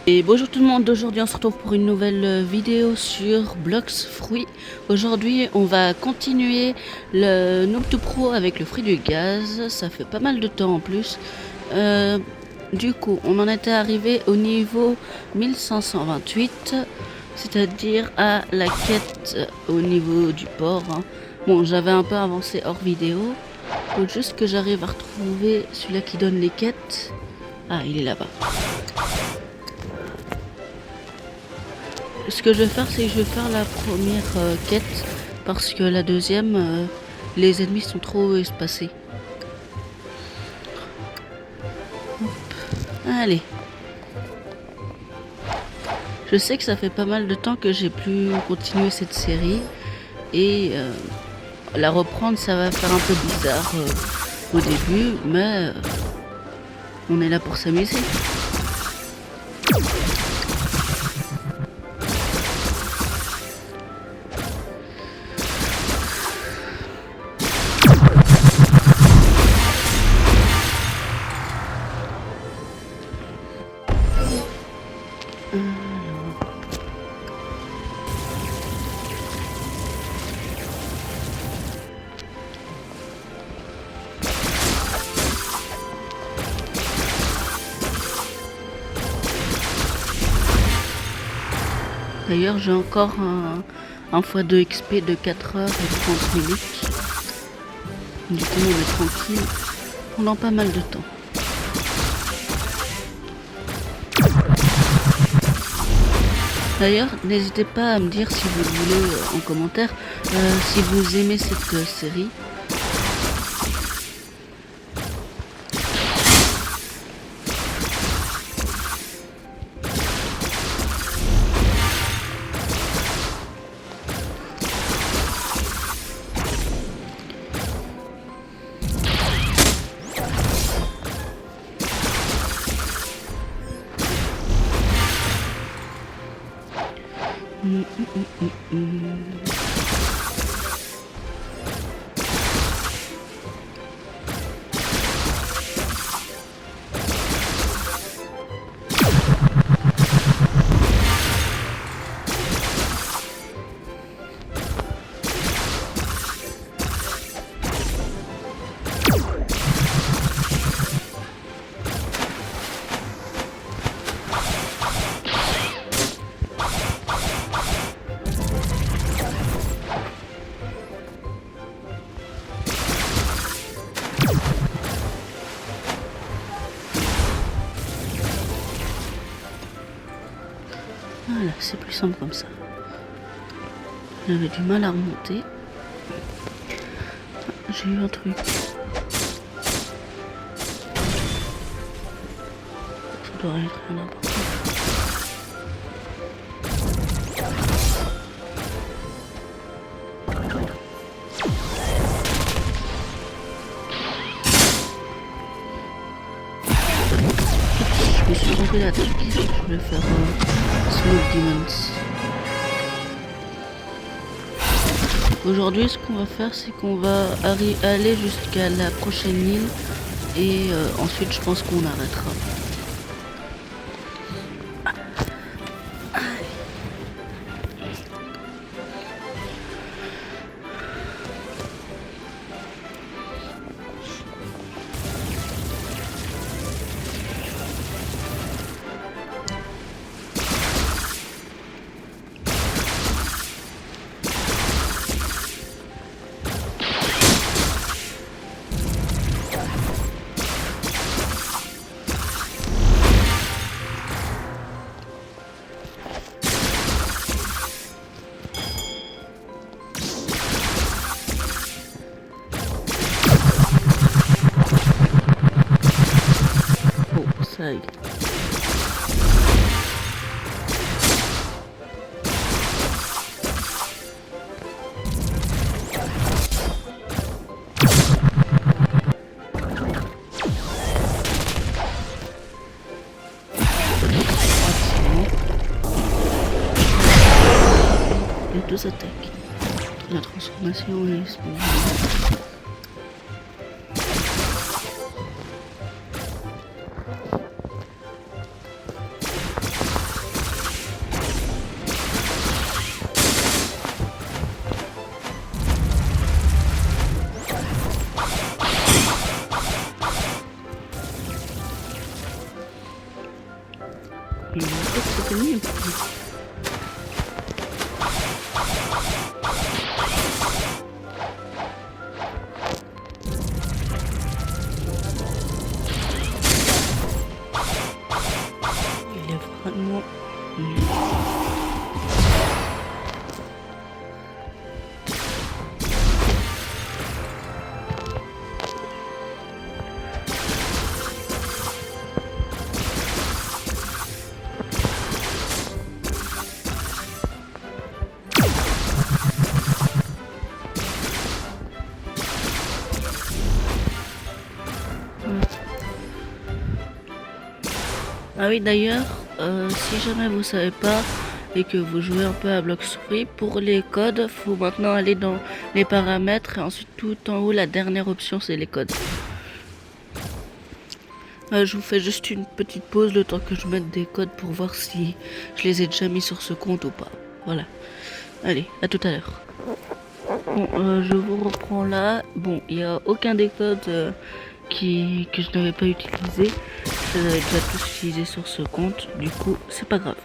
Et bonjour tout le monde, aujourd'hui on se retrouve pour une nouvelle vidéo sur Blox Fruits. Aujourd'hui on va continuer le Noob to Pro avec le fruit du gaz, ça fait pas mal de temps en plus. Du coup on en était arrivé au niveau 1528, c'est-à-dire à la quête au niveau du port. Bon, j'avais un peu avancé hors vidéo, faut juste que j'arrive à retrouver celui-là qui donne les quêtes. Ah, il est là-bas. Ce que je vais faire, c'est que je vais faire la première quête, parce que la deuxième, les ennemis sont trop espacés. Hop. Allez. Je sais que ça fait pas mal de temps que j'ai plus continué cette série, et la reprendre, ça va faire un peu bizarre au début, mais on est là pour s'amuser. D'ailleurs, j'ai encore un x2 XP de 4 heures et 30 minutes. Du coup, on est tranquille pendant pas mal de temps. D'ailleurs, n'hésitez pas à me dire si vous voulez en commentaire si vous aimez cette série. Voilà, c'est plus simple comme ça. J'avais du mal à remonter. J'ai eu un truc. Ça doit être rien d'important. Je me suis trompé là-dessus. Je voulais faire Smoke Demons. Aujourd'hui, ce qu'on va faire, c'est qu'on va aller jusqu'à la prochaine île et ensuite, je pense qu'on arrêtera. Ça y est. Les deux attaques. La transformation et Il me semble que c'était mieux. Il est vraiment nul. Ah oui, d'ailleurs, si jamais vous savez pas et que vous jouez un peu à Blox Fruits, pour les codes, faut maintenant aller dans les paramètres et ensuite tout en haut, la dernière option, c'est les codes. Je vous fais juste une petite pause le temps que je mette des codes pour voir si je les ai déjà mis sur ce compte ou pas. Voilà. Allez, à tout à l'heure. Bon, je vous reprends là. Bon, il n'y a aucun des codes que je n'avais pas utilisé. Je les avais déjà tous utilisés sur ce compte. Du coup, c'est pas grave.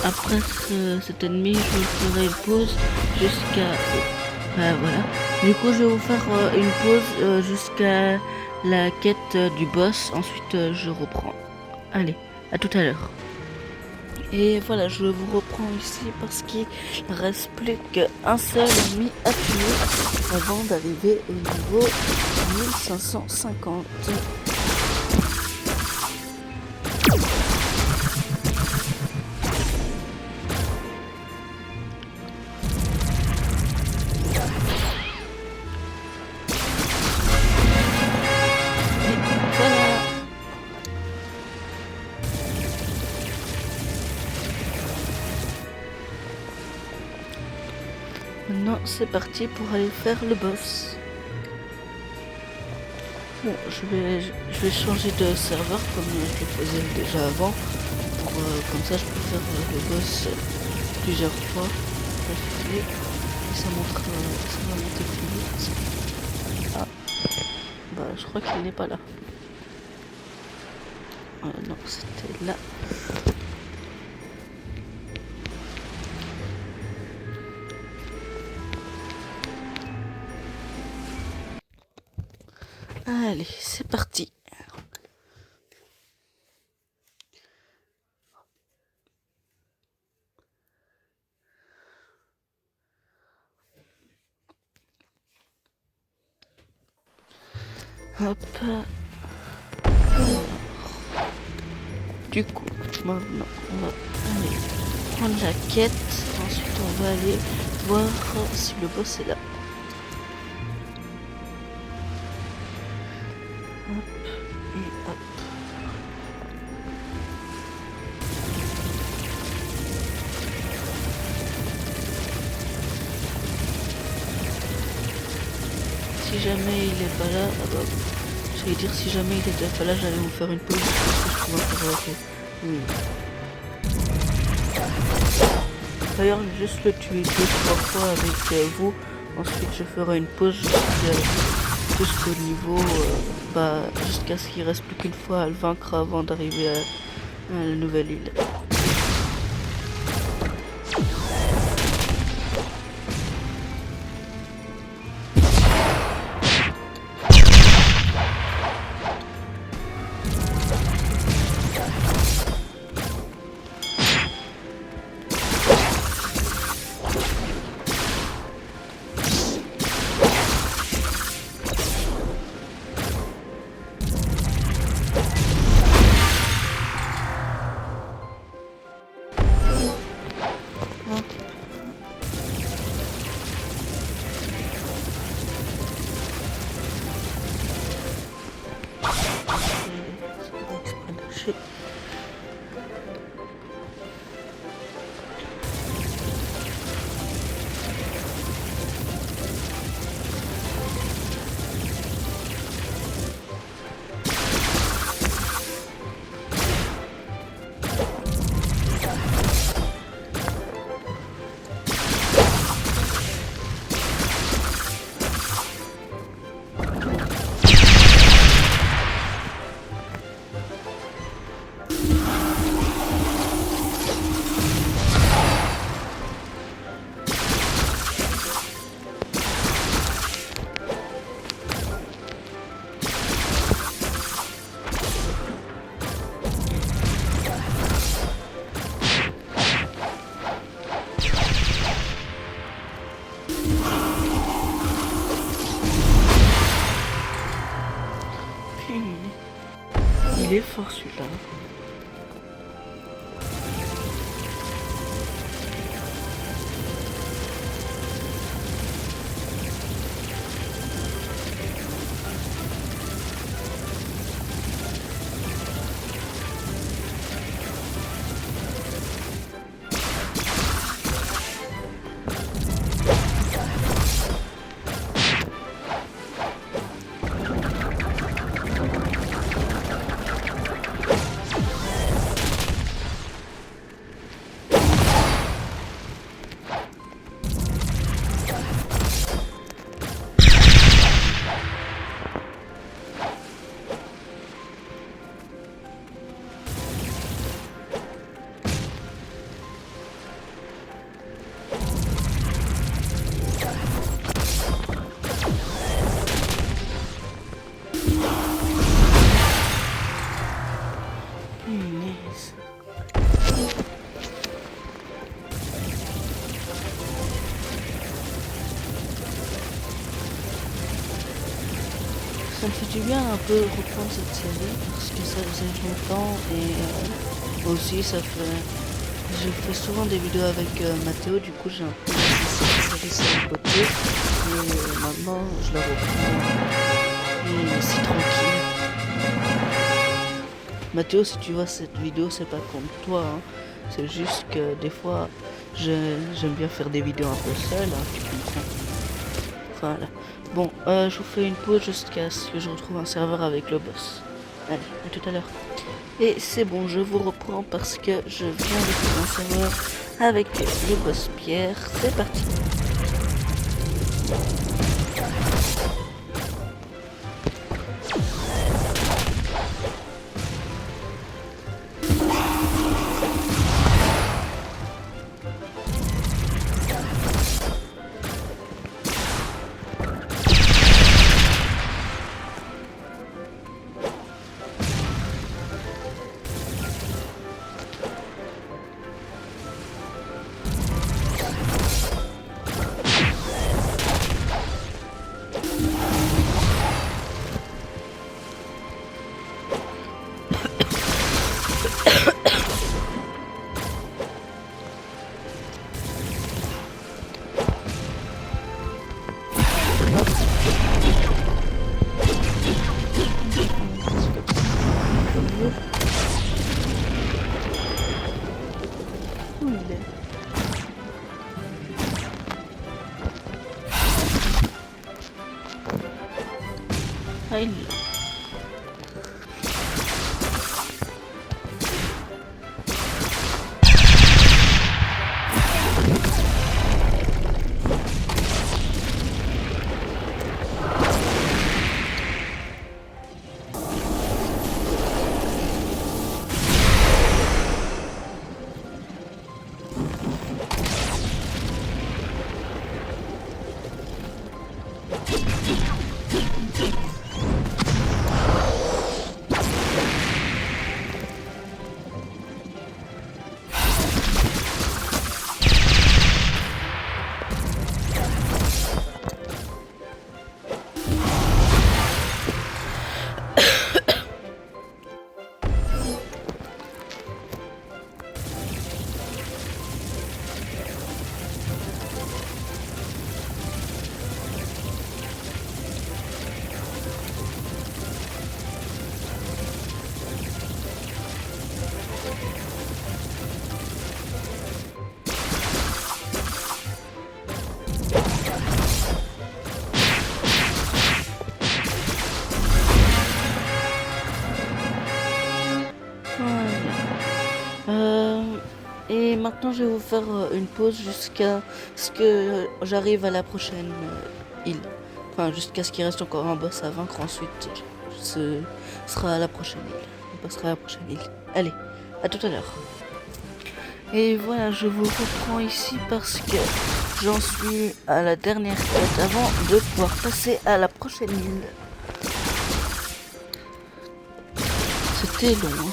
Après cet ennemi, je ferai une pause jusqu'à... voilà. Du coup, je vais vous faire une pause jusqu'à la quête du boss. Ensuite, je reprends. Allez, à tout à l'heure. Et voilà, je vous reprends ici parce qu'il ne reste plus qu'un seul ennemi à tuer avant d'arriver au niveau 1550. Maintenant, c'est parti pour aller faire le boss. Bon, je vais changer de serveur comme je le faisais déjà avant. Pour, comme ça, je peux faire le boss plusieurs fois. Et ça va monter plus vite. Ah, bah, je crois qu'il n'est pas là. Non, c'était là. Allez, c'est parti. Hop. Du coup, maintenant, on va aller prendre la quête. Ensuite, on va aller voir si le boss est là. Hop et hop. Si jamais il est pas là, ah bah, j'allais dire si jamais il était pas là, j'allais vous faire une pause parce que je trouve un peu oui. D'ailleurs, juste le tuer 2-3 fois avec vous. Ensuite, je ferai une pause jusqu'au niveau, jusqu'à ce qu'il reste plus qu'une fois à le vaincre avant d'arriver à la nouvelle île. caché. Il est fort celui-là. Punaise. Ça me fait du bien un peu reprendre cette série parce que ça faisait longtemps et aussi ça fait... Je fais souvent des vidéos avec Mathéo, du coup j'ai un peu laissé cette série sur le côté et maintenant je la reprends et c'est tranquille. Mathéo, si tu vois cette vidéo, c'est pas contre toi, hein. C'est juste que des fois j'aime bien faire des vidéos un peu seul, hein, tu comprends. Voilà. Bon, je vous fais une pause jusqu'à ce que je retrouve un serveur avec le boss. Allez, à tout à l'heure. Et c'est bon, je vous reprends parce que je viens de faire un serveur avec le boss Pierre. C'est parti. Ah, il est là. Et maintenant, je vais vous faire une pause jusqu'à ce que j'arrive à la prochaine île. Enfin, jusqu'à ce qu'il reste encore un boss à vaincre. Ensuite, ce sera la prochaine île. On passera à la prochaine île. Allez, à tout à l'heure. Et voilà, je vous reprends ici parce que j'en suis à la dernière quête avant de pouvoir passer à la prochaine île. C'était long, hein.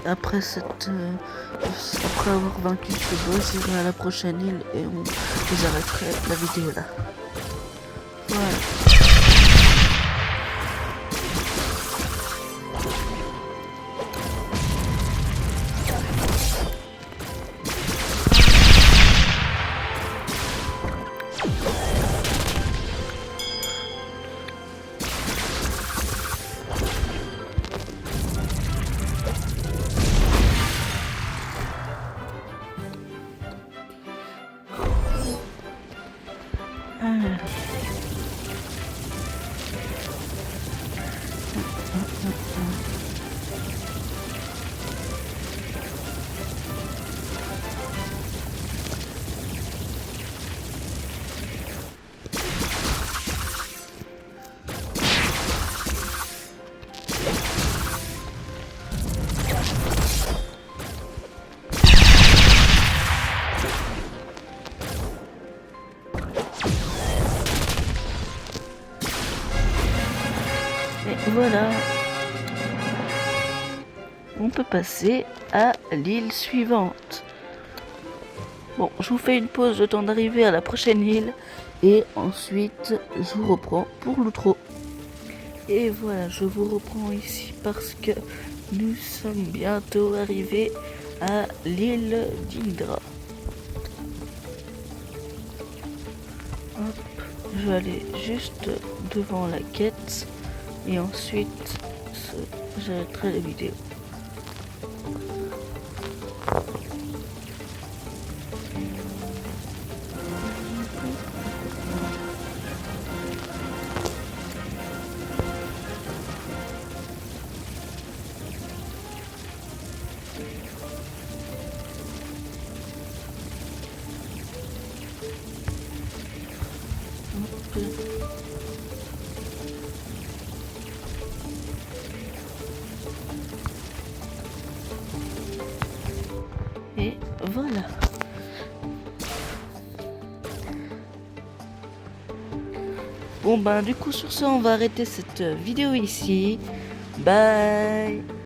Et après après avoir vaincu ce boss, j'irai à la prochaine île et j'arrêterai la vidéo là. Voilà. Et voilà, on peut passer à l'île suivante. Bon, je vous fais une pause le temps d'arriver à la prochaine île et ensuite je vous reprends pour l'outro. Et voilà, je vous reprends ici parce que nous sommes bientôt arrivés à l'île d'Indra. Hop, je vais aller juste devant la quête et ensuite j'arrêterai la vidéo. Et voilà. Bon ben du coup sur ce on va arrêter cette vidéo ici. Bye.